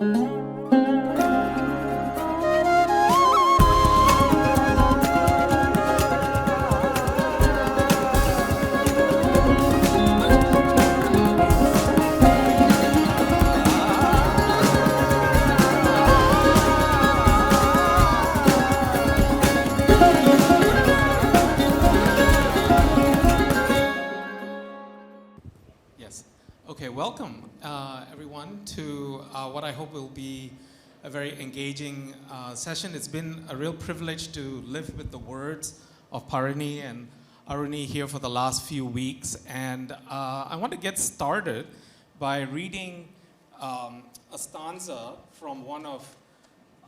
Okay, welcome everyone to what I hope will be a very engaging session. It's been a real privilege to live with the words of Parini and Aruni here for the last few weeks. And I want to get started by reading a stanza from one of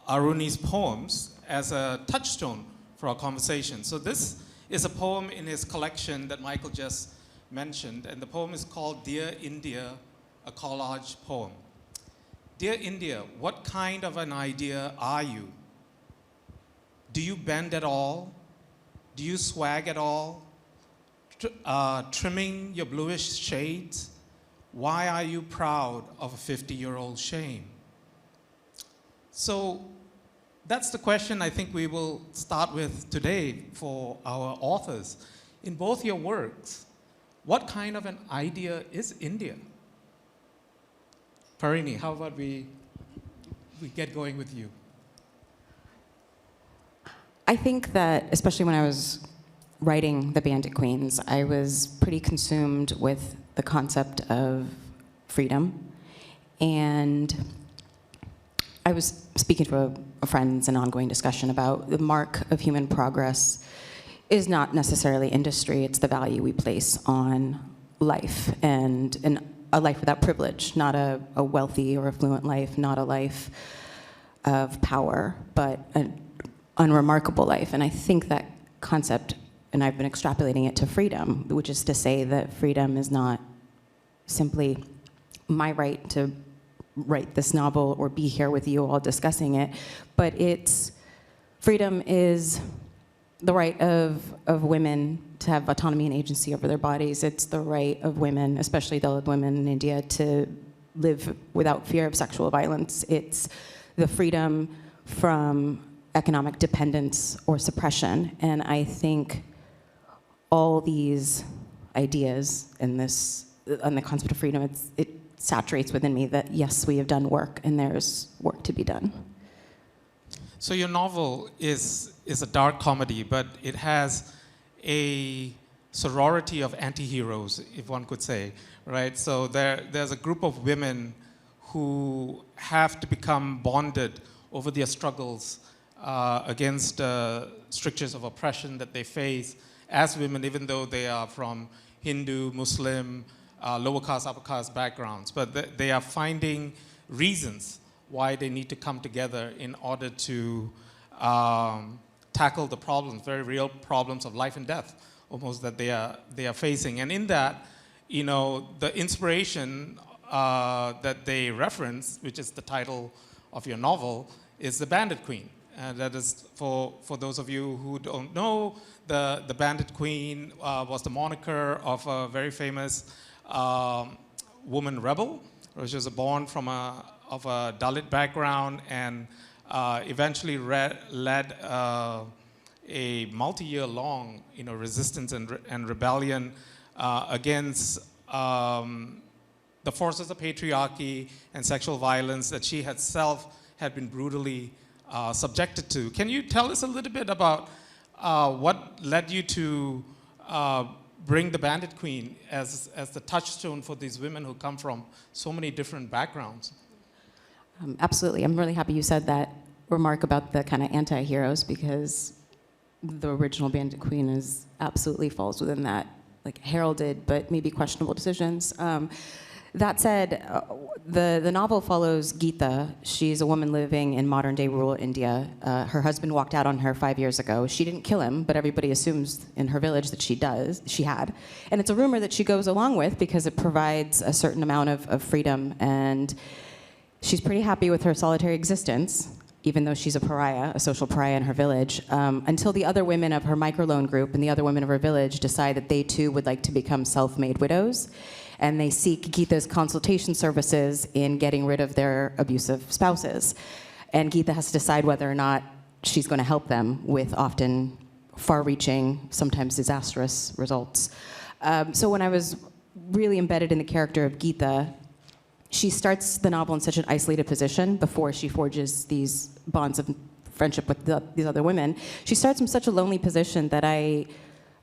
Aruni's poems as a touchstone for our conversation. So this is a poem in his collection that Michael just mentioned, and the poem is called Dear India, a collage poem. Dear India, what kind of an idea are you? Do you bend at all? Do you swag at all? Trimming your bluish shades? Why are you proud of a 50-year-old shame? So that's the question I think we will start with today for our authors. In both your works, what kind of an idea is India? Parini, how about we get going with you? I think that, especially when I was writing The Bandit Queens, I was pretty consumed with the concept of freedom. And I was speaking to a friend's an ongoing discussion about the mark of human progress is not necessarily industry, it's the value we place on life, and a life without privilege, not a wealthy or affluent life, not a life of power, but an unremarkable life. And I think that concept, and I've been extrapolating it to freedom, which is to say that freedom is not simply my right to write this novel or be here with you all discussing it, but freedom is the right of women to have autonomy and agency over their bodies. It's the right of women, especially Dalit women in India, to live without fear of sexual violence. It's the freedom from economic dependence or suppression. And I think all these ideas in on the concept of freedom, it saturates within me that, yes, we have done work and there's work to be done. So your novel is a dark comedy, but it has a sorority of anti-heroes, if one could say, right? So there's a group of women who have to become bonded over their struggles against strictures of oppression that they face as women, even though they are from Hindu, Muslim, lower caste, upper caste backgrounds. But they are finding reasons why they need to come together in order to tackle the problems, very real problems of life and death, almost, that they are facing. And in that, the inspiration that they reference, which is the title of your novel, is the Bandit Queen. And that is, for those of you who don't know, the Bandit Queen was the moniker of a very famous woman rebel. She was born of a Dalit background and eventually led a multi-year long resistance and rebellion against the forces of patriarchy and sexual violence that she herself had been brutally subjected to. Can you tell us a little bit about what led you to bring the Bandit Queen as the touchstone for these women who come from so many different backgrounds? Absolutely. I'm really happy you said that remark about the kind of anti-heroes, because the original Bandit Queen absolutely falls within that, like, heralded but maybe questionable decisions. That said, the novel follows Geeta. She's a woman living in modern-day rural India. Her husband walked out on her 5 years ago. She didn't kill him, but everybody assumes in her village that she had. And it's a rumor that she goes along with because it provides a certain amount of freedom, and she's pretty happy with her solitary existence, even though she's a pariah, a social pariah in her village, until the other women of her microloan group and the other women of her village decide that they too would like to become self-made widows. and they seek Geeta's consultation services in getting rid of their abusive spouses. And Geeta has to decide whether or not she's going to help them with often far-reaching, sometimes disastrous results. So when I was really embedded in the character of Geeta, she starts the novel in such an isolated position before she forges these bonds of friendship with these other women. She starts from such a lonely position that I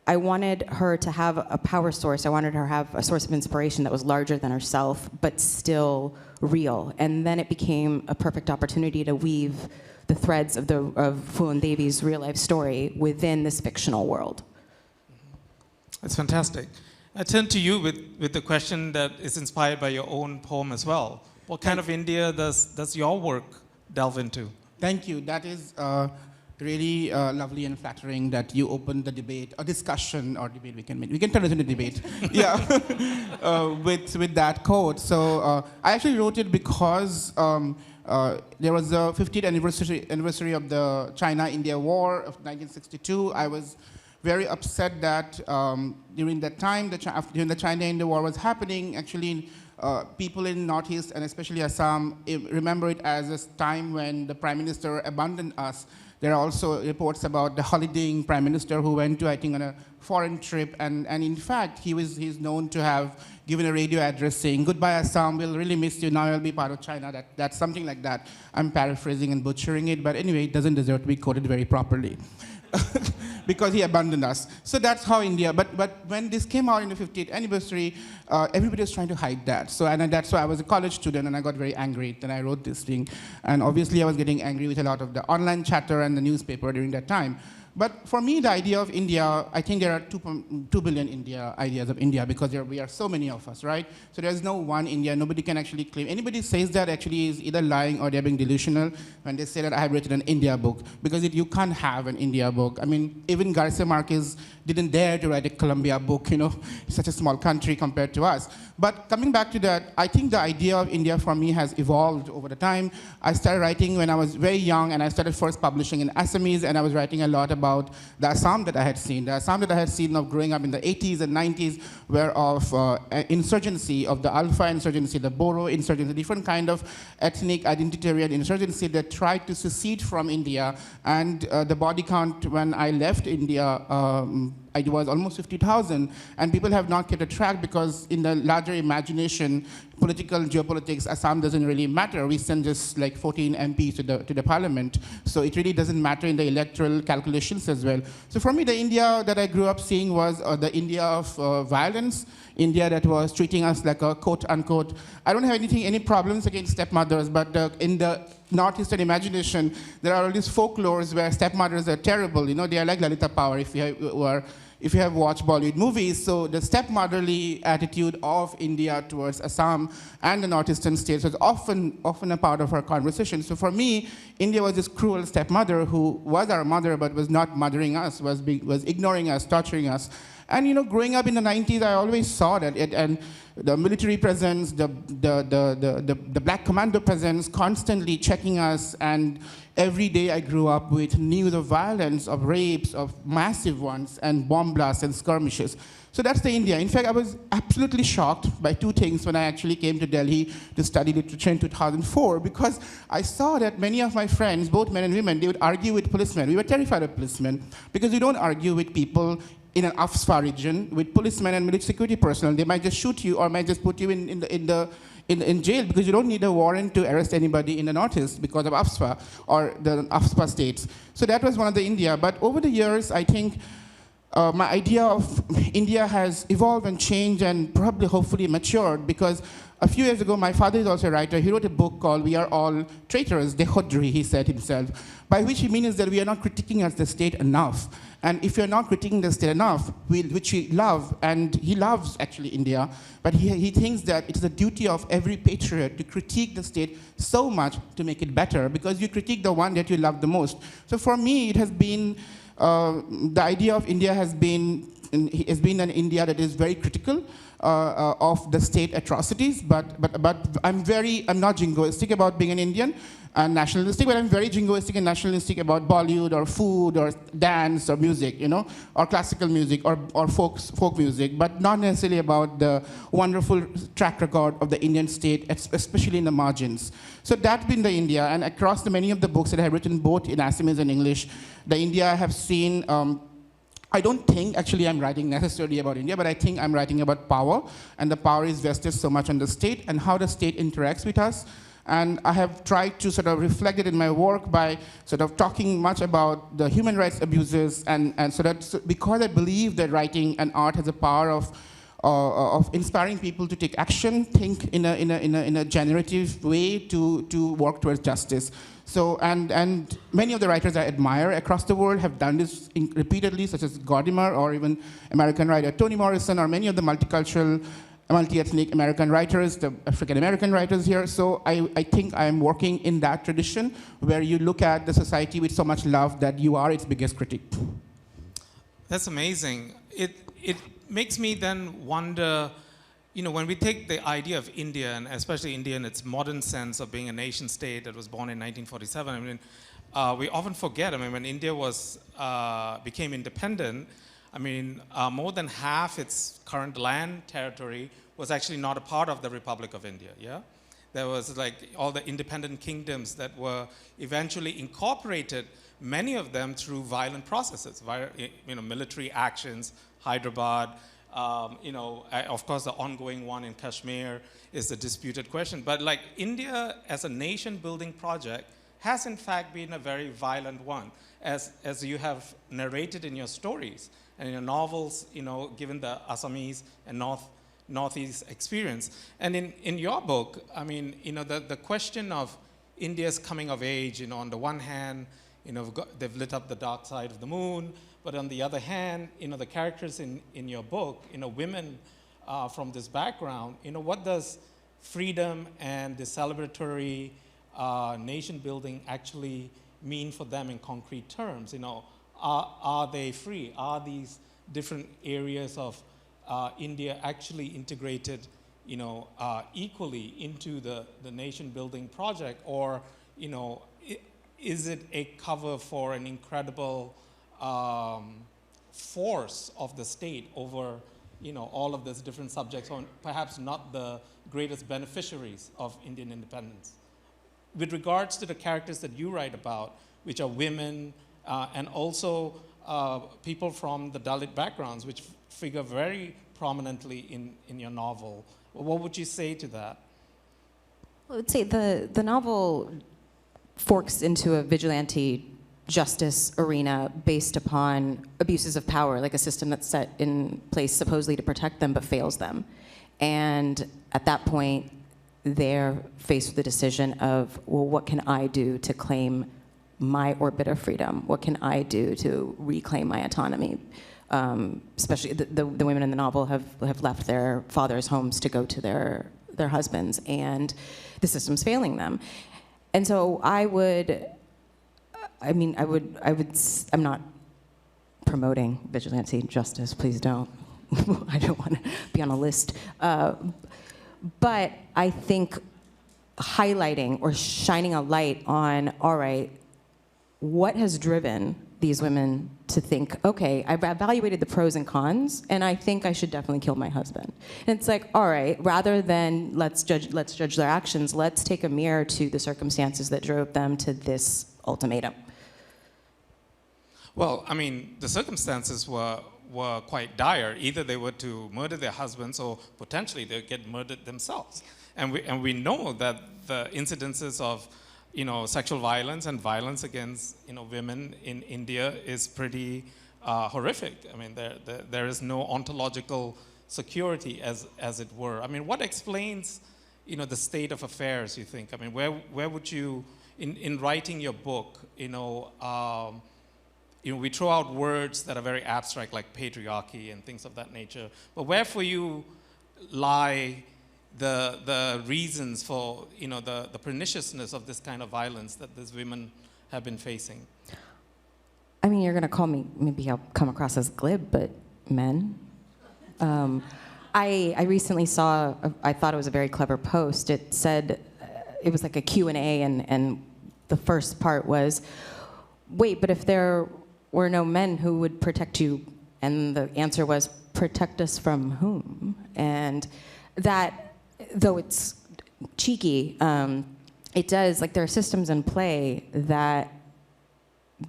wanted her to have a power source. I wanted her to have a source of inspiration that was larger than herself, but still real. And then it became a perfect opportunity to weave the threads of Phoolan Devi's real-life story within this fictional world. That's fantastic. I turn to you with the question that is inspired by your own poem as well. What kind of India does your work delve into? Thank you. That is really lovely and flattering that you opened the debate, or discussion, or debate we can turn it into debate. Yeah, with that quote. So I actually wrote it because there was the 50th anniversary of the China-India War of 1962. I was very upset that during that time, during the China-India War was happening, actually people in Northeast and especially Assam remember it as a time when the Prime Minister abandoned us. There are also reports about the holidaying Prime Minister who went to, I think, on a foreign trip, and in fact, he's known to have given a radio address saying, "Goodbye Assam, we'll really miss you, now you'll be part of China." That's something like that. I'm paraphrasing and butchering it, but anyway, it doesn't deserve to be quoted very properly. Because he abandoned us. So that's how India, but when this came out in the 50th anniversary, everybody was trying to hide that. So, and that's why I was a college student and I got very angry. Then I wrote this thing. And obviously I was getting angry with a lot of the online chatter and the newspaper during that time. But for me, the idea of India, I think there are 2 billion ideas of India because we are so many of us, right? So there's no one India. Nobody can actually claim. Anybody says that actually is either lying or they're being delusional when they say that I have written an India book, because you can't have an India book. I mean, even Garcia Marquez didn't dare to write a Colombia book, you know, such a small country compared to us. But coming back to that, I think the idea of India for me has evolved over the time. I started writing when I was very young, and I started first publishing in Assamese, and I was writing a lot about the Assam that I had seen. The Assam that I had seen of growing up in the 80s and 90s were of insurgency, of the Alpha insurgency, the Boro insurgency, different kind of ethnic identitarian insurgency that tried to secede from India. And the body count when I left India, it was almost 50,000, and people have not kept a track because in the larger imagination, political geopolitics, Assam doesn't really matter. We send just like 14 MPs to the parliament, so it really doesn't matter in the electoral calculations as well. So for me, the India that I grew up seeing was the India of violence, India that was treating us like a quote-unquote, I don't have any problems against stepmothers, but in the Northeastern imagination, there are all these folklores where stepmothers are terrible. You know, they are like Lalita Power if you have watched Bollywood movies. So the stepmotherly attitude of India towards Assam and the Northeastern states was often a part of our conversation. So for me, India was this cruel stepmother who was our mother but was not mothering us, was ignoring us, torturing us. And you know, growing up in the 90s, I always saw that and the military presence, the black commando presence constantly checking us, and every day I grew up with news of violence, of rapes, of massive ones, and bomb blasts and skirmishes. So that's the India. In fact, I was absolutely shocked by two things when I actually came to Delhi to study literature in 2004, because I saw that many of my friends, both men and women, they would argue with policemen. We were terrified of policemen because we don't argue with people in an AFSPA region with policemen and military security personnel. They might just shoot you or might just put you in jail because you don't need a warrant to arrest anybody in the Northeast because of AFSPA or the AFSPA states. So that was one of the India. But over the years, I think my idea of India has evolved and changed and probably hopefully matured, because a few years ago, my father is also a writer. He wrote a book called We Are All Traitors, Dehodri, he said himself, by which he means that we are not critiquing as the state enough. And if you're not critiquing the state enough, which we love, and he loves actually India, but he thinks that it is the duty of every patriot to critique the state so much to make it better, because you critique the one that you love the most. So for me, it has been, the idea of India has been an India that is very critical, of the state atrocities, but I'm not jingoistic about being an Indian and nationalistic, but I'm very jingoistic and nationalistic about Bollywood or food or dance or music, or classical music or folk music, but not necessarily about the wonderful track record of the Indian state, especially in the margins. So that's been the India, and across the many of the books that I have written both in Assamese and English, the India I have seen, I don't think actually I'm writing necessarily about India, but I think I'm writing about power, and the power is vested so much on the state and how the state interacts with us. And I have tried to sort of reflect it in my work by sort of talking much about the human rights abuses, and because I believe that writing and art has a power of inspiring people to take action, think in a generative way to work towards justice. So, and many of the writers I admire across the world have done this repeatedly, such as Godimer or even American writer Toni Morrison, or many of the multicultural, multi-ethnic American writers, the African-American writers here. So I think I'm working in that tradition where you look at the society with so much love that you are its biggest critic. That's amazing. It makes me then wonder, when we take the idea of India, and especially India in its modern sense of being a nation state that was born in 1947, we often forget, when India became independent, more than half its current land territory was actually not a part of the Republic of India, yeah? There was all the independent kingdoms that were eventually incorporated, many of them through violent processes, military actions. Hyderabad, of course the ongoing one in Kashmir is the disputed question. But India as a nation building project has in fact been a very violent one, as you have narrated in your stories and in your novels, given the Assamese and Northeast experience. And in your book, the question of India's coming of age, on the one hand, they've lit up the dark side of the moon, but on the other hand, the characters in your book, women from this background, what does freedom and the celebratory nation building actually mean for them in concrete terms? Are they free? Are these different areas of India actually integrated, equally into the nation building project, or, is it a cover for an incredible force of the state over, all of these different subjects, or perhaps not the greatest beneficiaries of Indian independence? With regards to the characters that you write about, which are women and also people from the Dalit backgrounds, which figure very prominently in your novel, what would you say to that? I would say the novel forks into a vigilante justice arena based upon abuses of power, like a system that's set in place supposedly to protect them but fails them. And at that point, they're faced with the decision of, well, what can I do to claim my orbit of freedom? What can I do to reclaim my autonomy? Especially the women in the novel have left their fathers' homes to go to their husbands, and the system's failing them. And so I'm not promoting vigilante justice, please don't. I don't want to be on a list. But I think highlighting or shining a light on, all right, what has driven these women to think, okay, I've evaluated the pros and cons, and I think I should definitely kill my husband. And it's like, all right, rather than let's judge their actions, let's take a mirror to the circumstances that drove them to this ultimatum. Well, the circumstances were quite dire. Either they were to murder their husbands, or potentially they'd get murdered themselves. And we know that the incidences of sexual violence and violence against women in India is pretty horrific. There is no ontological security, as it were. What explains the state of affairs, you think? Where would you, in writing your book, we throw out words that are very abstract, like patriarchy and things of that nature. But where for you lie the reasons for the perniciousness of this kind of violence that these women have been facing? You're going to call me, maybe I'll come across as glib, but men. I recently saw, I thought it was a very clever post. It said, it was like a Q&A, and the first part was, wait, but if there were no men, who would protect you? And the answer was, protect us from whom? And that, though it's cheeky, it does, like there are systems in play that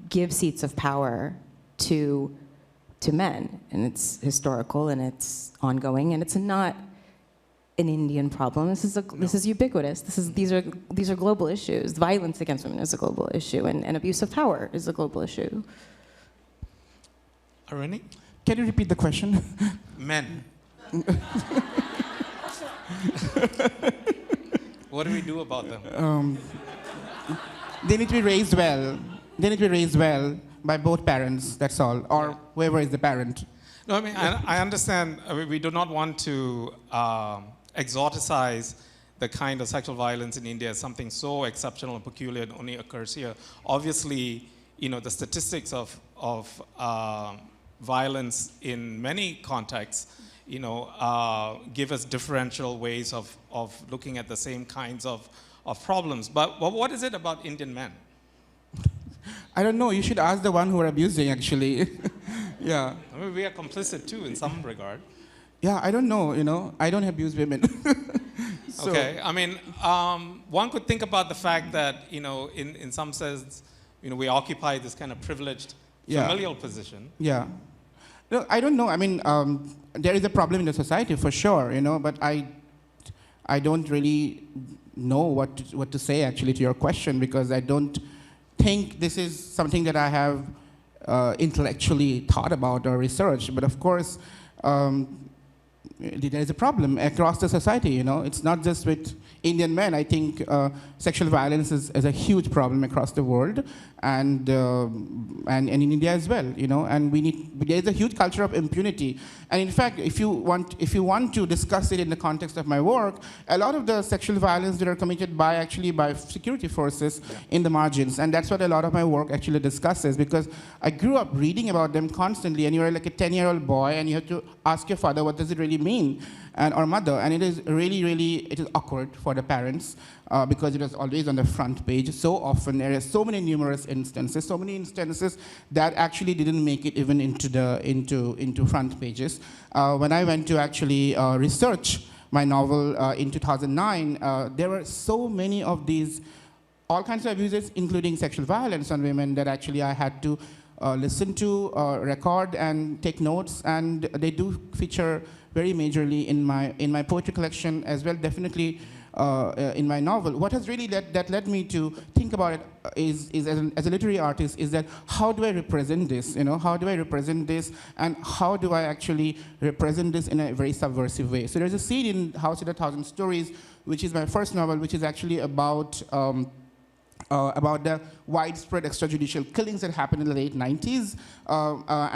give seats of power to men, and it's historical and it's ongoing, and it's not an Indian problem. This is ubiquitous. These are global issues. Violence against women is a global issue, and abuse of power is a global issue. Aruni? Can you repeat the question? Men. What do we do about them? They need to be raised well. They need to be raised well by both parents, that's all, or whoever is the parent. No, I mean, I understand. I mean, we do not want to exoticize the kind of sexual violence in India as something so exceptional and peculiar and only occurs here. Obviously, the statistics of violence in many contexts, give us differential ways of looking at the same kinds of problems. But what is it about Indian men? I don't know. You should ask the one who are abusing, actually. Yeah. I mean, we are complicit too, in some regard. Yeah, I don't know. I don't abuse women. So. Okay. I mean, one could think about the fact that, in some sense, we occupy this kind of privileged familial position. Yeah. No, I don't know. I mean, there is a problem in the society for sure, but I don't really know what to say actually to your question, because I don't think this is something that I have intellectually thought about or researched. But of course, there is a problem across the society. It's not just with Indian men. I think sexual violence is a huge problem across the world, and in India as well. And there is a huge culture of impunity. And in fact, if you want to discuss it in the context of my work, a lot of the sexual violence that are committed by security forces in the margins, and that's what a lot of my work actually discusses, because I grew up reading about them constantly. And you're like a 10-year-old boy, and you have to ask your father, what does it really mean? Or mother, and it is really, it is awkward for the parents because it is always on the front page. So often there are so many numerous instances, that actually didn't make it even into front pages. When I went to actually research my novel in 2009, there were so many of these, all kinds of abuses, including sexual violence on women, that actually I had to listen to, record, and take notes, and they do feature very majorly in my poetry collection as well, definitely in my novel. What has really led me to think about it is as a literary artist, is that how do I represent this? How do I represent this, and how do I actually represent this in a very subversive way? So there's a scene in House of a Thousand Stories, which is my first novel, which is actually about the widespread extrajudicial killings that happened in the late 90s,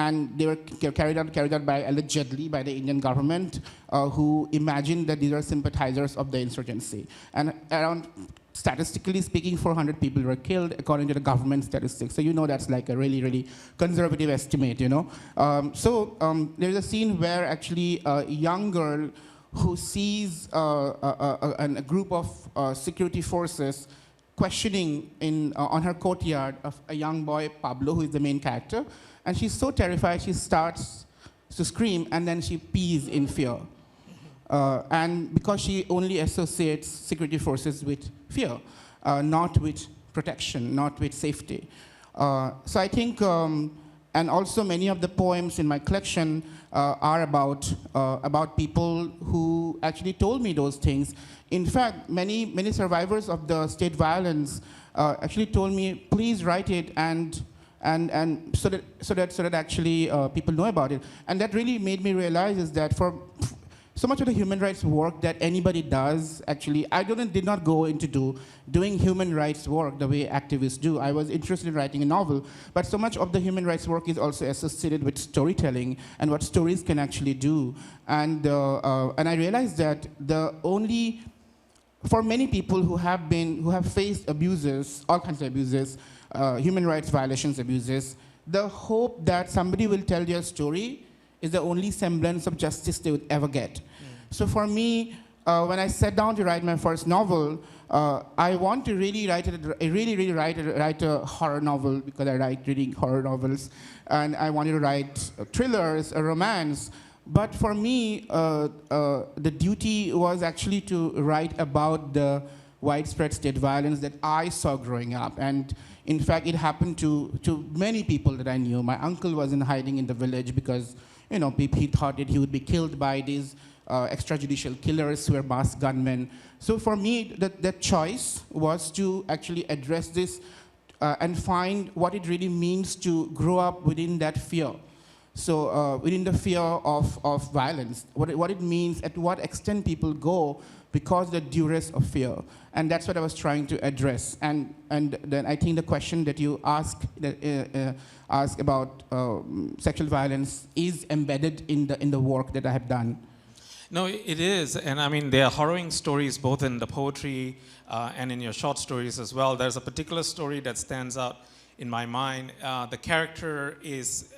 and they were carried out allegedly by the Indian government, who imagined that these are sympathizers of the insurgency. And around, statistically speaking, 400 people were killed according to the government statistics. So that's like a really, really conservative estimate. There's a scene where actually a young girl who sees a group of security forces questioning on her courtyard of a young boy, Pablo, who is the main character. And she's so terrified, she starts to scream, and then she pees in fear. And because she only associates security forces with fear, not with protection, not with safety. So I think, and also many of the poems in my collection are about people who actually told me those things. In fact, many survivors of the state violence actually told me, please write it, and so that actually people know about it. And that really made me realize is that for so much of the human rights work that anybody does, actually, I did not go into doing human rights work the way activists do. I was interested in writing a novel, but so much of the human rights work is also associated with storytelling and what stories can actually do. And I realized that for many people who have faced abuses, all kinds of abuses, human rights violations, abuses, the hope that somebody will tell their story is the only semblance of justice they would ever get. So for me, when I sat down to write my first novel, I want to really write a horror novel, because I like reading horror novels, and I wanted to write thrillers, a romance. But for me, the duty was actually to write about the widespread state violence that I saw growing up. And in fact, it happened to many people that I knew. My uncle was in hiding in the village because, you know, he thought that he would be killed by these extrajudicial killers who were masked gunmen. So for me, that choice was to actually address this and find what it really means to grow up within that fear. So within the fear of violence, what it means, at what extent people go because the duress of fear. And that's what I was trying to address. And then I think the question that you ask about sexual violence is embedded in the work that I have done. No, it is. And I mean, there are harrowing stories both in the poetry and in your short stories as well. There's a particular story that stands out in my mind. The character is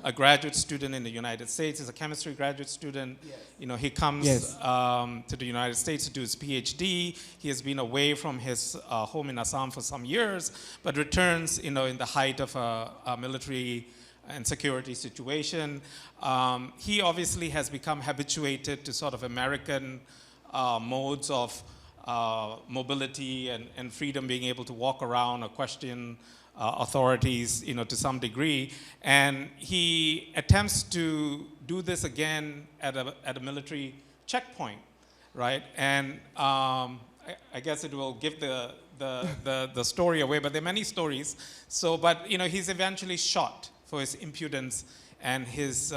a graduate student in the United States. He's a chemistry graduate student. Yes. You know, he comes to the United States to do his PhD. He has been away from his home in Assam for some years, but returns, you know, in the height of a military and security situation. He obviously has become habituated to sort of American modes of mobility and freedom, being able to walk around or question authorities, you know, to some degree. And he attempts to do this again at a military checkpoint, right? And I guess it will give the story away, but there are many stories. So, but, you know, he's eventually shot for his impudence and his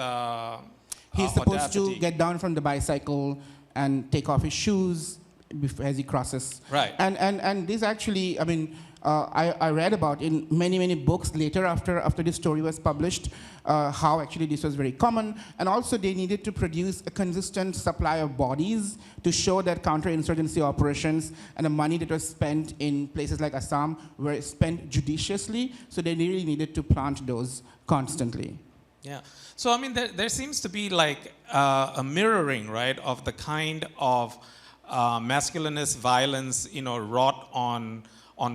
He's supposed audacity. to get down from the bicycle and take off his shoes as he crosses. Right. And this actually, I mean, I read about in many books later after this story was published, how actually this was very common. And also they needed to produce a consistent supply of bodies to show that counterinsurgency operations and the money that was spent in places like Assam were spent judiciously. So they really needed to plant those constantly. Yeah. So, I mean, there seems to be like a mirroring, right, of the kind of masculinist violence, you know, wrought on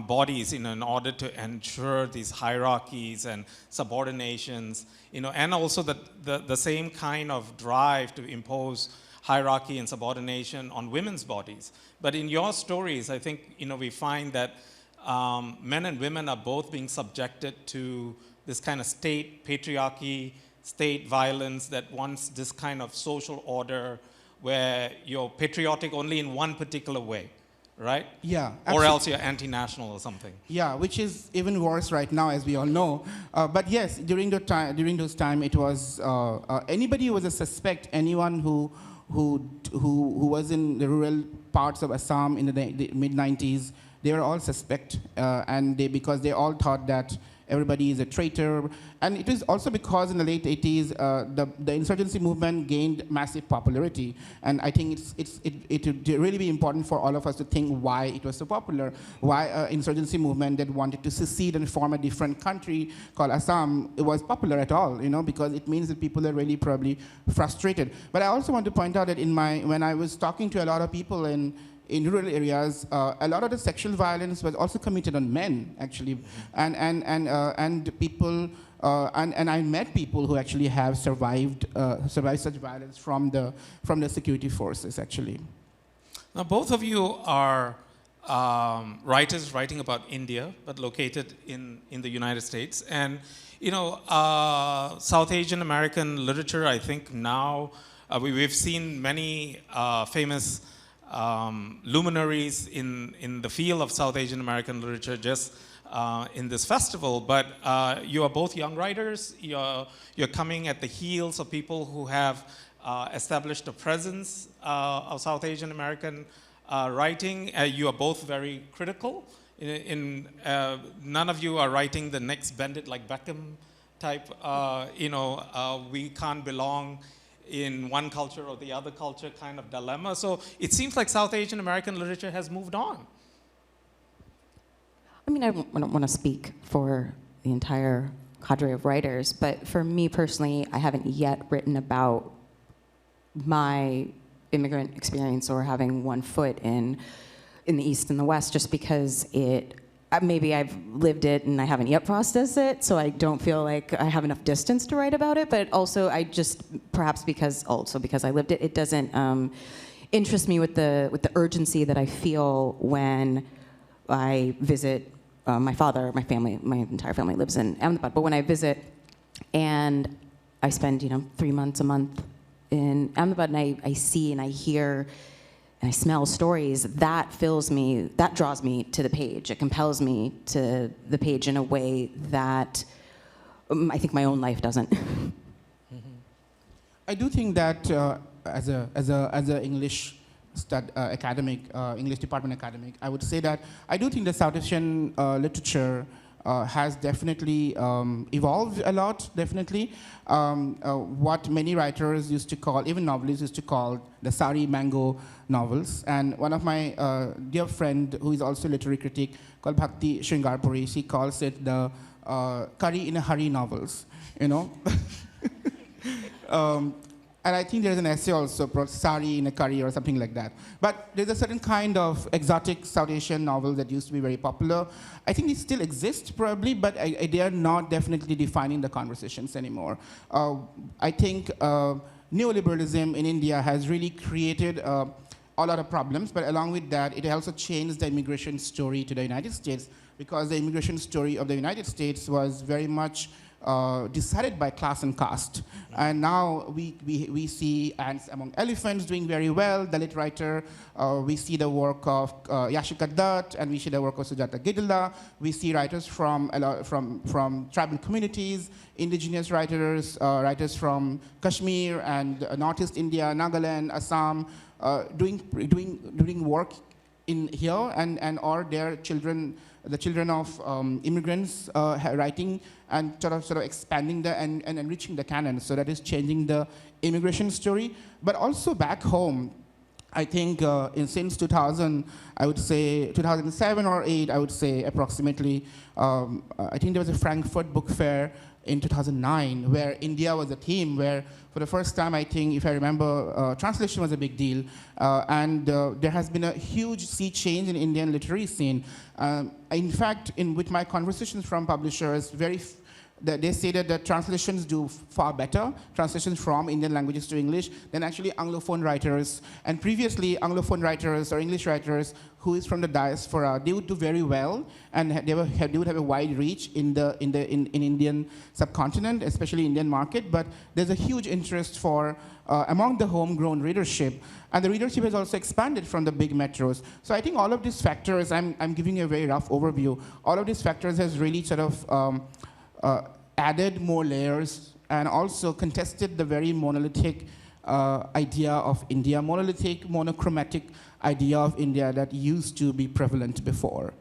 bodies, you know, in order to ensure these hierarchies and subordinations, you know, and also the same kind of drive to impose hierarchy and subordination on women's bodies. But in your stories, I think, you know, we find that men and women are both being subjected to this kind of state patriarchy, state violence that wants this kind of social order where you're patriotic only in one particular way, right? Yeah. Or else you're anti-national or something. Yeah, which is even worse right now, as we all know. But yes, during those time, it was anybody who was a suspect, anyone who was in the rural parts of Assam in the mid-90s, they were all suspect, and because they all thought that everybody is a traitor. And it is also because in the late 80s, the insurgency movement gained massive popularity. And I think it would really be important for all of us to think why it was so popular, why an insurgency movement that wanted to secede and form a different country called Assam, it was popular at all, you know, because it means that people are really probably frustrated. But I also want to point out that when I was talking to a lot of people in rural areas, a lot of the sexual violence was also committed on men, actually, and people, and I met people who actually have survived such violence from the security forces, actually. Now, both of you are writers writing about India, but located in the United States, and you know, South Asian American literature. I think now we've seen many famous luminaries in the field of South Asian American literature just in this festival, but you are both young writers. You're coming at the heels of people who have established a presence of South Asian American writing. You are both very critical. None of you are writing the next Bandit like Beckham type, we can't belong in one culture or the other culture kind of dilemma. So it seems like South Asian American literature has moved on. I mean, I don't want to speak for the entire cadre of writers. But for me personally, I haven't yet written about my immigrant experience or having one foot in the East and the West, just because maybe I've lived it and I haven't yet processed it, so I don't feel like I have enough distance to write about it. But also, perhaps because I lived it, it doesn't interest me with the urgency that I feel when I visit my father, my family, my entire family lives in Ahmedabad. But when I visit and I spend 3 months, a month in Ahmedabad, and I see and I hear and I smell stories, that draws me to the page. It compels me to the page in a way that I think my own life doesn't. I do think that as a English academic, English department academic, I would say that I do think the South Asian literature has definitely evolved a lot, definitely. What many writers used to call, even novelists used to call, the sari mango novels. And one of my dear friend, who is also a literary critic, called Bhakti Shringarpuri, she calls it the curry in a hurry novels, And I think there's an essay also, sari in a curry or something like that. But there's a certain kind of exotic South Asian novel that used to be very popular. I think they still exist probably, but they are not definitely defining the conversations anymore. I think neoliberalism in India has really created a lot of problems, but along with that, it also changed the immigration story to the United States, because the immigration story of the United States was very much decided by class and caste. And now we see Ants Among Elephants doing very well, Dalit writer. We see the work of Yashika Dutt, and we see the work of Sujata Gidla. We see writers from tribal communities, indigenous writers, writers from Kashmir and Northeast India, Nagaland, Assam, doing work in here, and or their children, the children of immigrants, writing and sort of expanding and enriching the canon. So that is changing the immigration story. But also back home, I think since 2000, I would say 2007 or 8, I would say approximately, I think there was a Frankfurt Book Fair in 2009, where India was a theme, where for the first time, I think, if I remember, translation was a big deal. And there has been a huge sea change in Indian literary scene. In fact, with my conversations from publishers, they say that the translations do far better, translations from Indian languages to English, than actually Anglophone writers. And previously, Anglophone writers or English writers who is from the diaspora, they would do very well, and they would have a wide reach in Indian subcontinent, especially Indian market. But there's a huge interest for among the homegrown readership, and the readership has also expanded from the big metros. So I think all of these factors, I'm giving you a very rough overview. All of these factors has really sort of added more layers and also contested the very monolithic idea of India, monolithic, monochromatic idea of India that used to be prevalent before.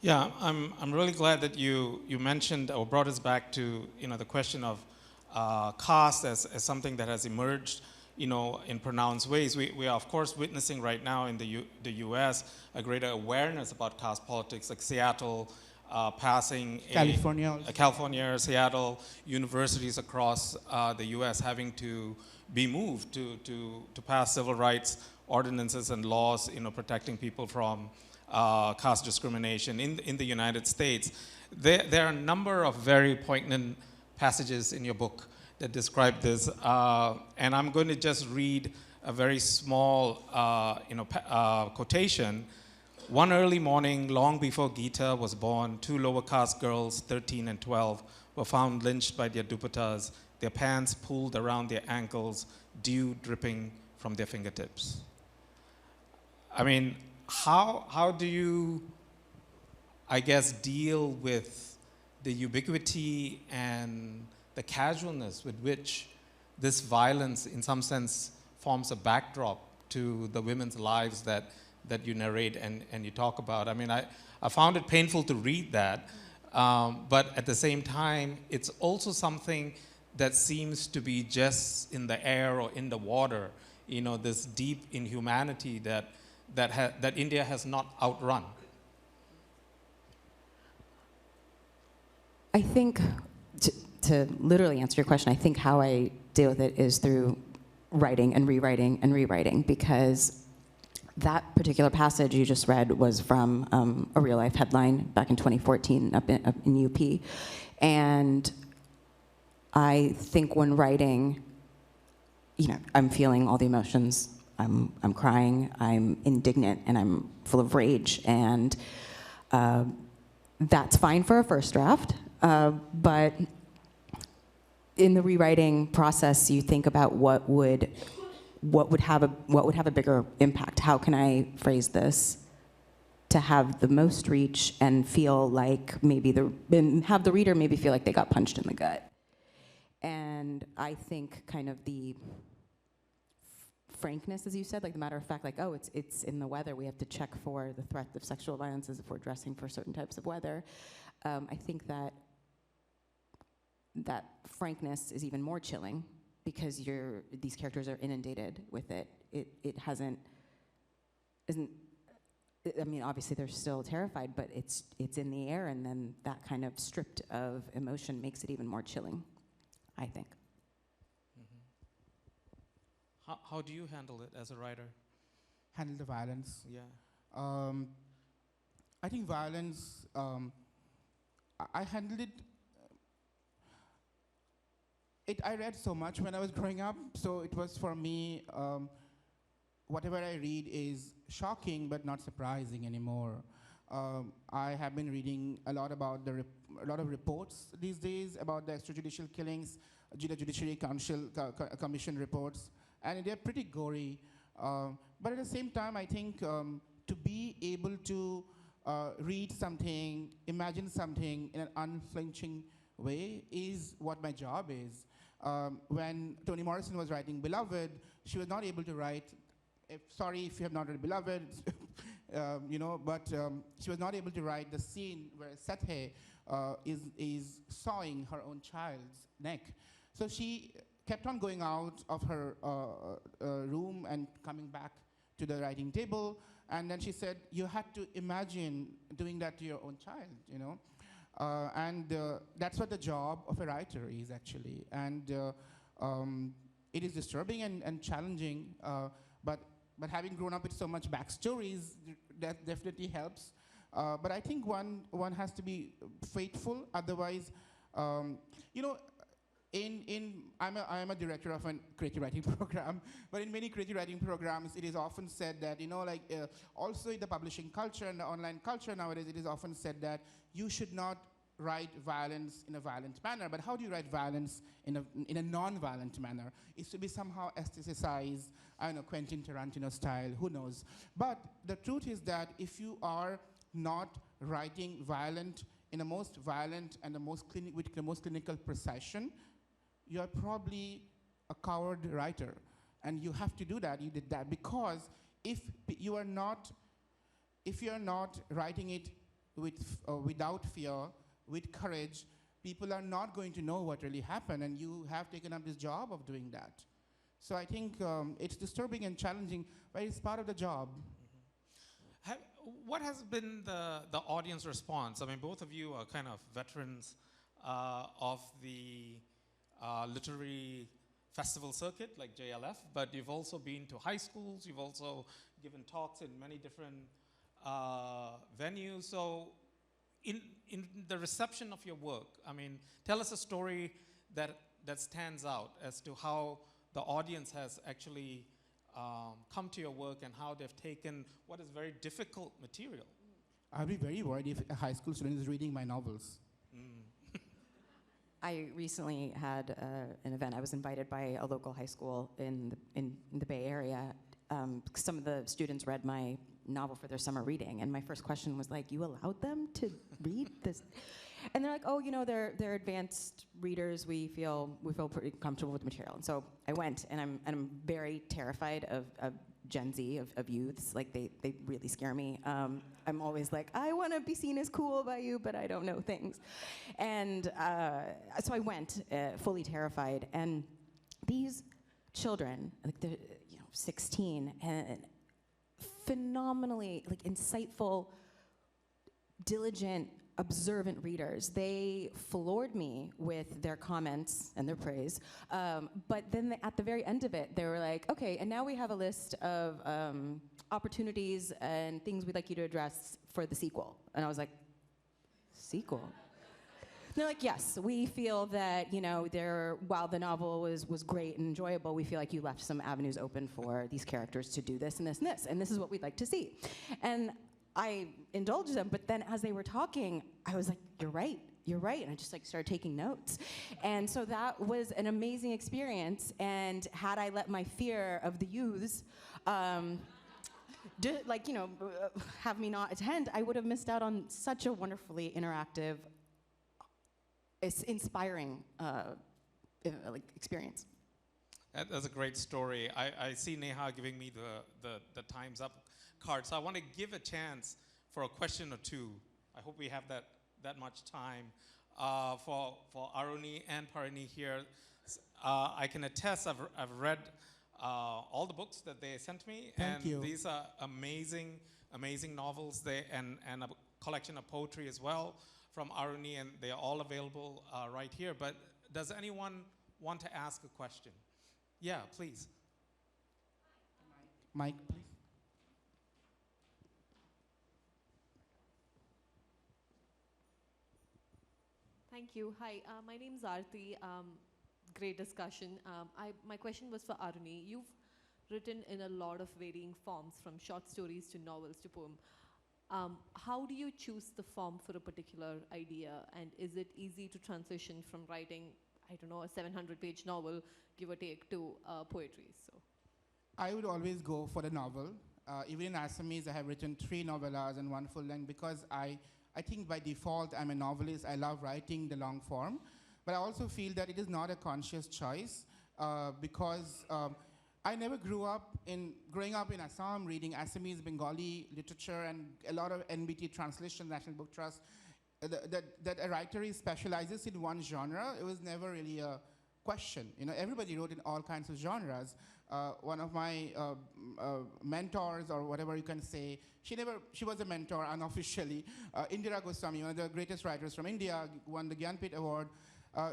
Yeah, I'm really glad that you mentioned or brought us back to the question of caste as something that has emerged in pronounced ways. We are of course witnessing right now in the U.S. a greater awareness about caste politics, like Seattle passing California, Seattle, universities across the U.S. having to be moved to pass civil rights ordinances and laws, protecting people from caste discrimination in the United States. There are a number of very poignant passages in your book that describe this, and I'm going to just read a very small, quotation. One early morning, long before Geeta was born, 2 lower caste girls, 13 and 12, were found lynched by their dupattas, their pants pulled around their ankles, dew dripping from their fingertips. I mean, how do you, I guess, deal with the ubiquity and the casualness with which this violence, in some sense, forms a backdrop to the women's lives that you narrate and you talk about? I mean, I found it painful to read that, but at the same time, it's also something that seems to be just in the air or in the water, this deep inhumanity that India has not outrun. I think to literally answer your question, I think how I deal with it is through writing and rewriting and rewriting, because that particular passage you just read was from a real-life headline back in 2014 up in UP. And I think when writing, I'm feeling all the emotions. I'm crying, I'm indignant, and I'm full of rage. And that's fine for a first draft, but in the rewriting process, you think about what would have a bigger impact. How can I phrase this to have the most reach and feel like and have the reader maybe feel like they got punched in the gut? And I think kind of the frankness, as you said, like the matter of fact, like, oh, it's in the weather. We have to check for the threat of sexual violence as if we're dressing for certain types of weather. I think that frankness is even more chilling because these characters are inundated with it. I mean, obviously they're still terrified, but it's in the air, and then that kind of stripped of emotion makes it even more chilling, I think. How do you handle it as a writer? Handle the violence. Yeah. I think violence, I handled it. I read so much when I was growing up, so it was for me, whatever I read is shocking but not surprising anymore. I have been reading a lot about a lot of reports these days about the extrajudicial killings, Judiciary Commission reports, and they're pretty gory. But at the same time, I think to be able to read something, imagine something in an unflinching way is what my job is. When Toni Morrison was writing Beloved, she was not able to write, sorry if you have not read Beloved, but she was not able to write the scene where Sethe is sawing her own child's neck. So she kept on going out of her room and coming back to the writing table, and then she said, you had to imagine doing that to your own child, and that's what the job of a writer is, actually. And it is disturbing and challenging, but having grown up with so much backstories, that definitely helps. But I think one has to be faithful, otherwise, I'm a director of a creative writing program, but in many creative writing programs, it is often said that, also in the publishing culture and the online culture nowadays, it is often said that you should not write violence in a violent manner. But how do you write violence in a non-violent manner? It should be somehow aestheticized, I don't know, Quentin Tarantino style, who knows? But the truth is that if you are not writing violent in the most violent and with the most clinical precision, you're probably a coward writer. And you have to do that, you did that, because if you're not writing it without fear, with courage, people are not going to know what really happened, and you have taken up this job of doing that. So I think it's disturbing and challenging, but it's part of the job. What has been the audience response? I mean, both of you are kind of veterans of the literary festival circuit, like JLF, but you've also been to high schools, you've also given talks in many different venues. So in the reception of your work, I mean, tell us a story that stands out as to how the audience has actually come to your work and how they've taken what is very difficult material. I'd be very worried if a high school student is reading my novels. I recently had an event. I was invited by a local high school in the Bay Area. Some of the students read my novel for their summer reading, and my first question was like, "You allowed them to read this?" And they're like, "Oh, they're advanced readers. We feel pretty comfortable with the material." And so I went, and I'm very terrified of Gen Z, of youths. Like they really scare me. I'm always like, I want to be seen as cool by you, but I don't know things. And so I went fully terrified. And these children, like they're 16, and phenomenally like insightful, diligent, observant readers. They floored me with their comments and their praise. But then at the very end of it, they were like, okay, and now we have a list of opportunities and things we'd like you to address for the sequel. And I was like, sequel? And they're like, yes, we feel that, while the novel was great and enjoyable, we feel like you left some avenues open for these characters to do this and this and this, and this is what we'd like to see. And I indulged them, but then as they were talking, I was like, you're right, and I just started taking notes. And so that was an amazing experience, and had I let my fear of the youths have me not attend, I would have missed out on such a wonderfully interactive, inspiring experience. That's a great story. I see Neha giving me the time's up card, so I want to give a chance for a question or two. I hope we have that much time. For Aruni and Parini here, I can attest I've read all the books that they sent me. Thank you. These are amazing novels and a collection of poetry as well from Aruni, and they are all available right here. But does anyone want to ask a question? Yeah, please. Mike, please. Thank you. Hi, my name is Aarti. Great discussion. My question was for Aruni. You've written in a lot of varying forms, from short stories to novels to poem. How do you choose the form for a particular idea? And is it easy to transition from writing, I don't know, a 700-page novel, give or take, to poetry? So, I would always go for the novel. Even in Assamese, I have written 3 novellas and 1 full length because I think by default I'm a novelist. I love writing the long form. But I also feel that it is not a conscious choice because I never growing up in Assam, reading Assamese, Bengali literature and a lot of NBT translation, National Book Trust, that a writer specializes in one genre. It was never really a question. Everybody wrote in all kinds of genres. One of my mentors, or whatever you can say, she was a mentor unofficially. Indira Goswami, one of the greatest writers from India, won the Gyanpith Award.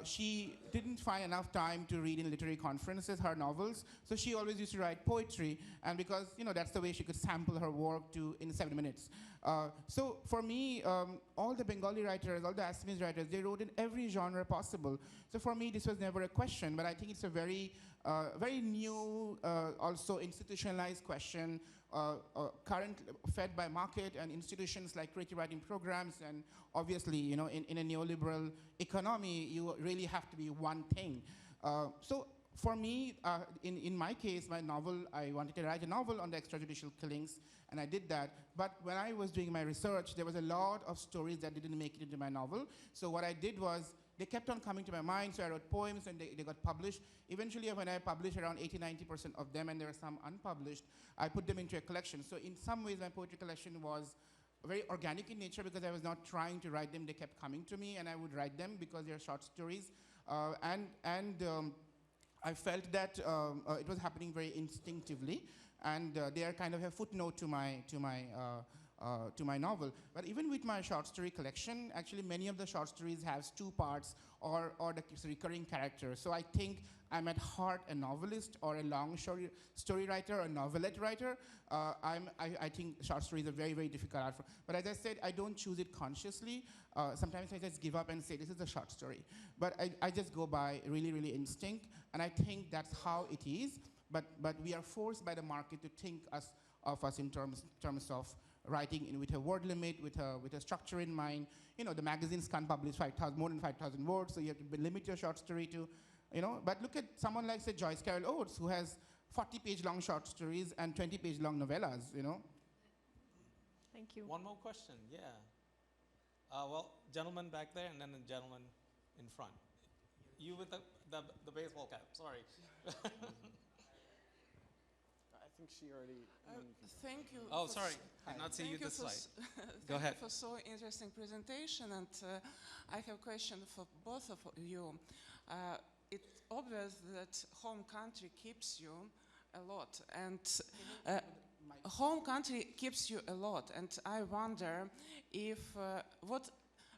She didn't find enough time to read in literary conferences her novels, so she always used to write poetry, and because that's the way she could sample her work in 7 minutes. So for me, all the Bengali writers, all the Assamese writers, they wrote in every genre possible. So for me, this was never a question, but I think it's a very new, also institutionalized question, current fed by market and institutions like creative writing programs, and obviously, in a neoliberal economy, you really have to be one thing. So for me, in my case, my novel, I wanted to write a novel on the extrajudicial killings, and I did that. But when I was doing my research, there was a lot of stories that didn't make it into my novel. So what I did was, they kept on coming to my mind, so I wrote poems and they got published. Eventually, when I published around 80–90% of them, and there are some unpublished, I put them into a collection. So in some ways, my poetry collection was very organic in nature because I was not trying to write them. They kept coming to me, and I would write them because they're short stories. I felt that it was happening very instinctively, and they are kind of a footnote to my novel. But even with my short story collection, actually many of the short stories have 2 parts or the recurring character. So I think I'm at heart a novelist or a long story writer or a novelette writer. I think short stories are very, very difficult art form. But as I said, I don't choose it consciously. Sometimes I just give up and say, this is a short story. But I just go by really, really instinct. And I think that's how it is. But we are forced by the market to think of us in terms of writing with a word limit, with a structure in mind. The magazines can't publish more than 5,000 words, so you have to limit your short story to, But look at someone like, say, Joyce Carol Oates, who has 40-page long short stories and 20-page long novellas, Thank you. One more question, yeah. Well, gentleman back there, and then the gentleman in front. You with the baseball cap, sorry. I think she already. Thank you. Oh, sorry, I did not see you this slide. Go ahead. Thank you for so interesting presentation, and I have a question for both of you. It's obvious that home country keeps you a lot, and home country keeps you a lot, and I wonder if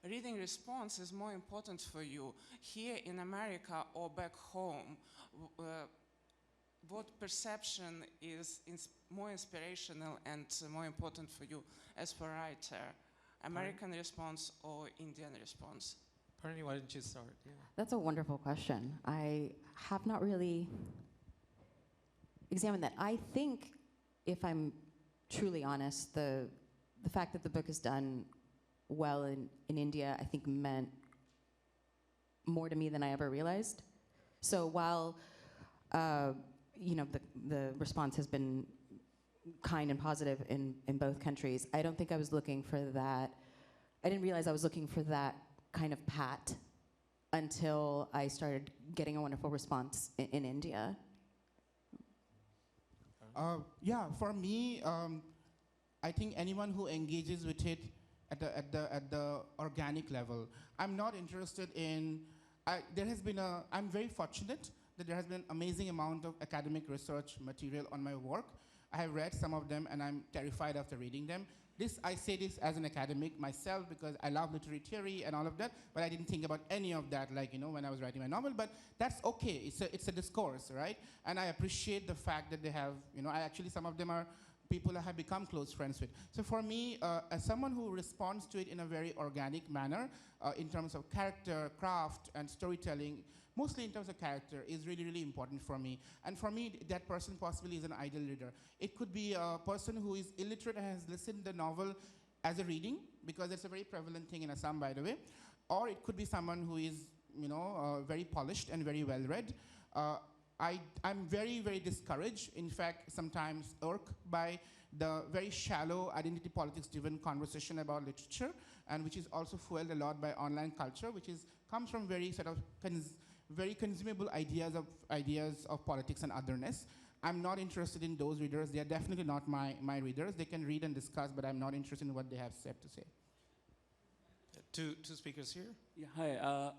reading response is more important for you here in America or back home? What perception is more inspirational and more important for you as a writer? American response or Indian response? Parini, why don't you start? Yeah. That's a wonderful question. I have not really examined that. I think, if I'm truly honest, the fact that the book is done well in India, I think meant more to me than I ever realized. So while the response has been kind and positive in both countries, I don't think I was looking for that. I didn't realize I was looking for that kind of pat until I started getting a wonderful response in India. Yeah, for me, I think anyone who engages with it at the organic level. I'm not interested in. I'm very fortunate that there has been an amazing amount of academic research material on my work. I have read some of them, and I'm terrified after reading them. I say this as an academic myself because I love literary theory and all of that, but I didn't think about any of that, when I was writing my novel. But that's okay. It's a discourse, right? And I appreciate the fact that they have, some of them are people I have become close friends with. So for me, as someone who responds to it in a very organic manner, in terms of character, craft, and storytelling, mostly in terms of character, is really, really important for me. And for me, that person possibly is an ideal reader. It could be a person who is illiterate and has listened to the novel as a reading, because it's a very prevalent thing in Assam, by the way. Or it could be someone who is, very polished and very well-read. I'm very, very discouraged, in fact, sometimes irked by the very shallow identity politics-driven conversation about literature, and which is also fueled a lot by online culture, which comes from very sort of very consumable ideas of politics and otherness. I'm not interested in those readers. They are definitely not my readers. They can read and discuss, but I'm not interested in what they have said to say. Two speakers here. Yeah, hi.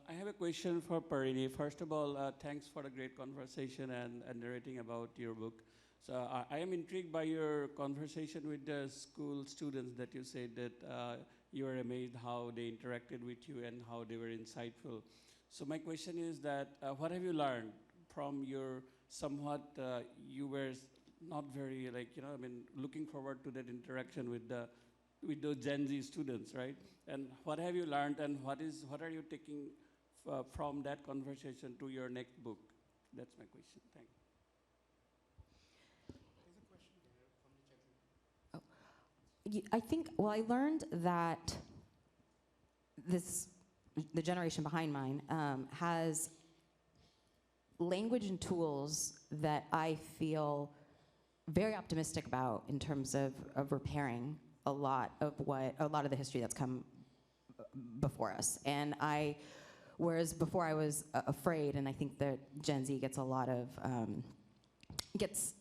I have a question for Parini. First of all, thanks for the great conversation and narrating about your book. So I am intrigued by your conversation with the school students that you said that you were amazed how they interacted with you and how they were insightful. So my question is that what have you learned from your somewhat, you were not very looking forward to that interaction with those Gen Z students, right? And what have you learned, and what are you taking from that conversation to your next book? That's my question. Thank you. There's a question there from the chat. I think, I learned that the generation behind mine has language and tools that I feel very optimistic about in terms of repairing a lot of the history that's come before us. And whereas before I was afraid, and I think that Gen Z gets gets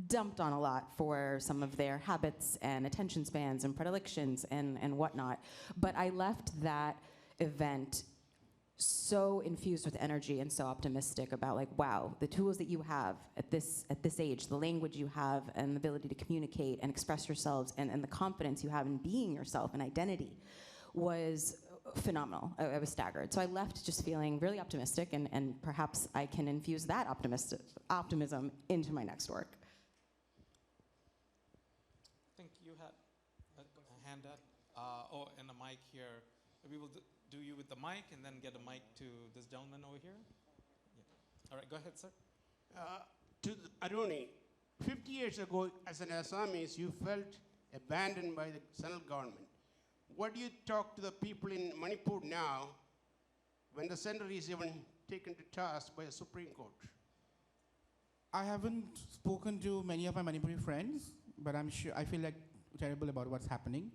dumped on a lot for some of their habits and attention spans and predilections and whatnot. But I left that event so infused with energy and so optimistic about wow, the tools that you have at this age, the language you have and the ability to communicate and express yourselves and the confidence you have in being yourself and identity was phenomenal. I was staggered. So I left just feeling really optimistic, and perhaps I can infuse that optimism into my next work. I think you had a hand up, and a mic here. We will do you with the mic and then get a mic to this gentleman over here. Yeah. All right, go ahead, sir. To Aruni, 50 years ago, as an Assamese, you felt abandoned by the central government. What do you talk to the people in Manipur now when the center is even taken to task by a Supreme Court? I haven't spoken to many of my Manipuri friends, but I feel terrible about what's happening.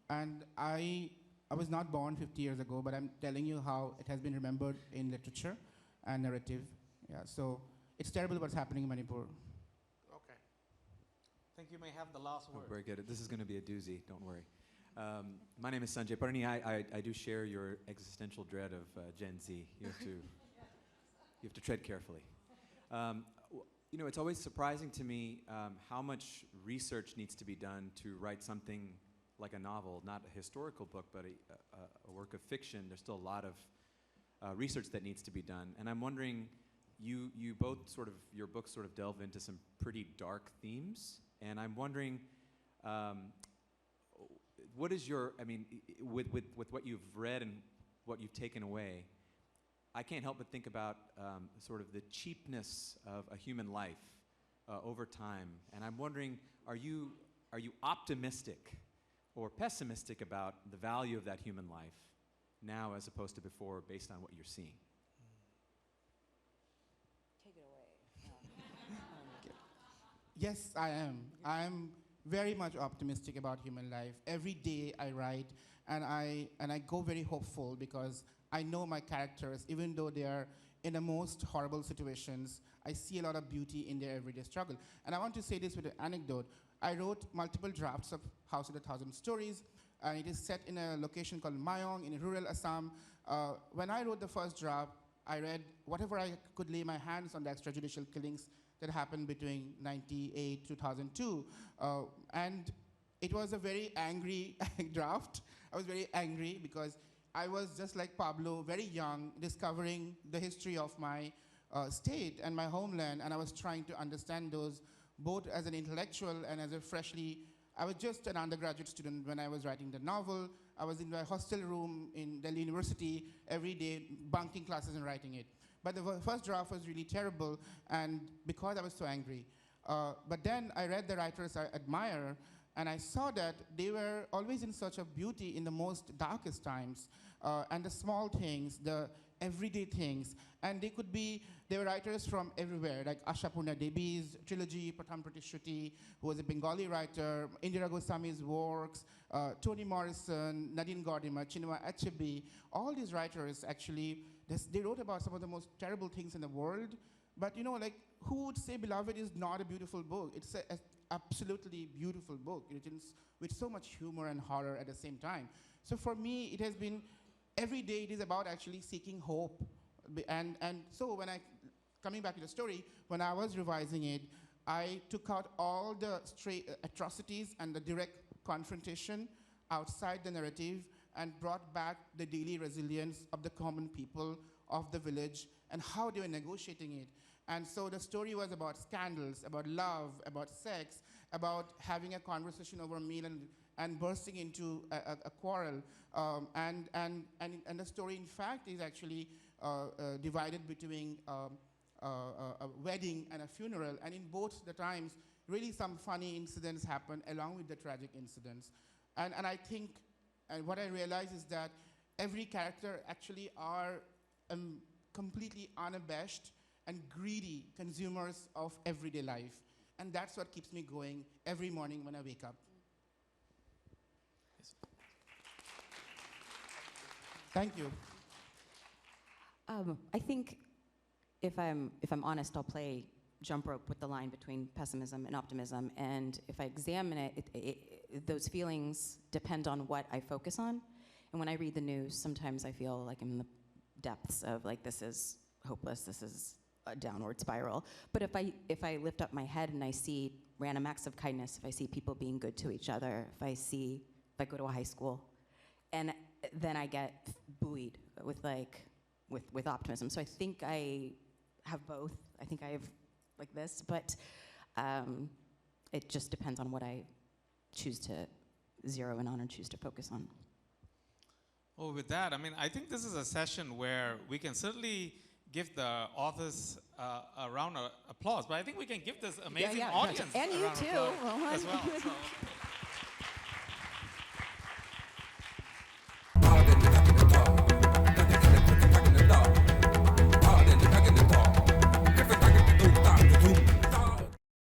And I was not born 50 years ago, but I'm telling you how it has been remembered in literature and narrative. Yeah, so it's terrible what's happening in Manipur. Okay. I think you may have the last word. Very good. This is going to be a doozy, don't worry. My name is Sanjay. Parini, I do share your existential dread of Gen Z. You have to tread carefully. It's always surprising to me how much research needs to be done to write something like a novel, not a historical book, but a work of fiction, there's still a lot of research that needs to be done. And I'm wondering, you both sort of, your books sort of delve into some pretty dark themes. And I'm wondering, what is your, I mean, with what you've read and what you've taken away, I can't help but think about sort of the cheapness of a human life over time. And I'm wondering, are you optimistic or pessimistic about the value of that human life now as opposed to before based on what you're seeing? Take it away. Yes, I am. I'm very much optimistic about human life. Every day I write, and I go very hopeful because I know my characters, even though they are in the most horrible situations, I see a lot of beauty in their everyday struggle. And I want to say this with an anecdote. I wrote multiple drafts of House of the Thousand Stories, and it is set in a location called Mayong in rural Assam. When I wrote the first draft, I read whatever I could lay my hands on the extrajudicial killings that happened between 98 to 2002. And it was a very angry draft. I was very angry because I was just like Pablo, very young, discovering the history of my state and my homeland, and I was trying to understand those both as an intellectual and as a I was just an undergraduate student when I was writing the novel. I was in my hostel room in Delhi University every day, bunking classes and writing it. But the first draft was really terrible, and because I was so angry. But then I read the writers I admire, and I saw that they were always in search of beauty in the most darkest times, and the small things, the everyday things. And they were writers from everywhere, like Ashapurna Devi's trilogy, Pratham Pratishruti, who was a Bengali writer, Indira Goswami's works, Toni Morrison, Nadine Gordimer, Chinua Achebe. All these writers actually, they wrote about some of the most terrible things in the world. But like, who would say Beloved is not a beautiful book? It's an absolutely beautiful book, written with so much humor and horror at the same time. So for me, it has been, every day it is about actually seeking hope. And so coming back to the story, when I was revising it, I took out all the atrocities and the direct confrontation outside the narrative and brought back the daily resilience of the common people of the village and how they were negotiating it. And so the story was about scandals, about love, about sex, about having a conversation over a meal and bursting into a quarrel. And the story, in fact, is actually divided between a wedding and a funeral. And in both the times, really some funny incidents happen along with the tragic incidents. And I think, and what I realize is that every character actually are completely unabashed and greedy consumers of everyday life. And that's what keeps me going every morning when I wake up. Yes. Thank you. I think if I'm honest, I'll play jump rope with the line between pessimism and optimism. And if I examine it, those feelings depend on what I focus on. And when I read the news, sometimes I feel like I'm in the depths of like, this is hopeless, this is a downward spiral. But if I lift up my head and I see random acts of kindness, if I see people being good to each other, if I go to a high school, and then I get buoyed with optimism. So I think I have both. I think I have like this, but it just depends on what I choose to zero in on or choose to focus on. Well, with that, I mean, I think this is a session where we can certainly give the authors a round of applause, but I think we can give this amazing audience and a you round of too, applause Mohan. as well. So.